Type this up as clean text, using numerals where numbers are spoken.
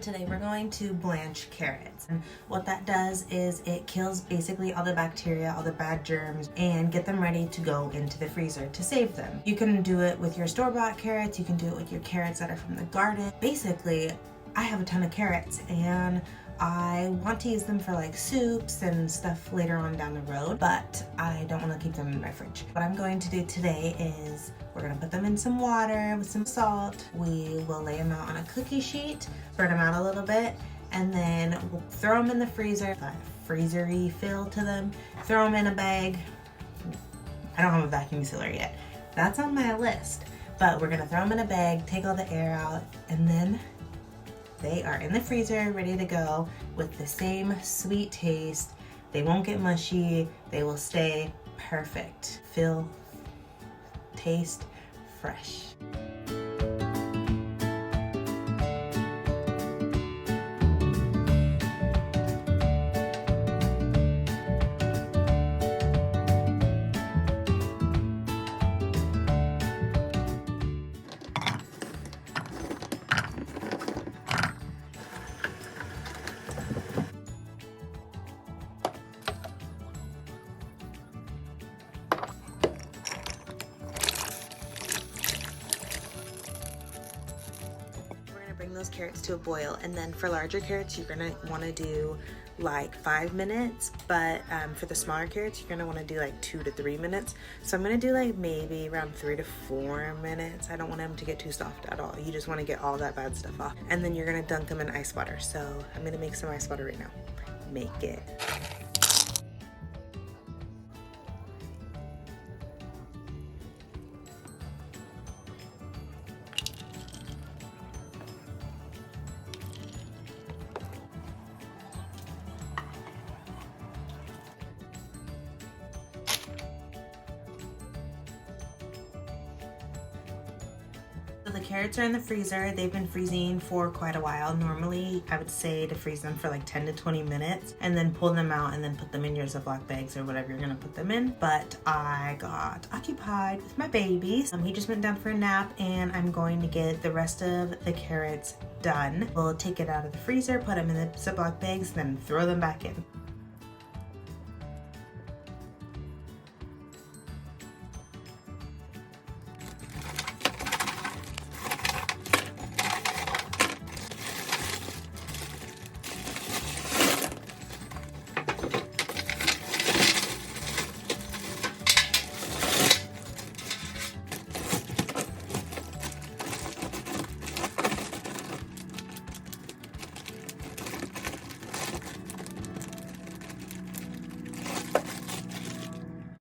today we're going to blanch carrots. And what that does is it kills basically all the bacteria, all the bad germs, and get them ready to go into the freezer to save them. You can do it with your store-bought carrots, you can do it with your carrots that are from the garden. Basically, I have a ton of carrots and I want to use them for like soups and stuff later on down the road, but I don't want to keep them in my fridge. What I'm going to do today is we're going to put them in some water with some salt. We will lay them out on a cookie sheet, spread them out a little bit, and then we'll throw them in the freezer. Got a freezery feel to them. Throw them in a bag. I don't have a vacuum sealer yet. That's on my list, but we're going to throw them in a bag, take all the air out, and then they are in the freezer, ready to go with the same sweet taste. They won't get mushy. They will stay perfect. Feel, taste fresh. Bring those carrots to a boil, and then for larger carrots you're gonna want to do like 5 minutes, but for the smaller carrots you're gonna want to do like 2 to 3 minutes. So I'm gonna do like maybe around 3 to 4 minutes. I don't want them to get too soft at all. You just want to get all that bad stuff off, and then you're gonna dunk them in ice water. So I'm gonna make some ice water right now. Make it. So the carrots are in the freezer. They've been freezing for quite a while. Normally, I would say to freeze them for like 10 to 20 minutes and then pull them out and then put them in your Ziplock bags or whatever you're gonna put them in. But I got occupied with my baby. He just went down for a nap and I'm going to get the rest of the carrots done. We'll take it out of the freezer, put them in the Ziplock bags, then throw them back in.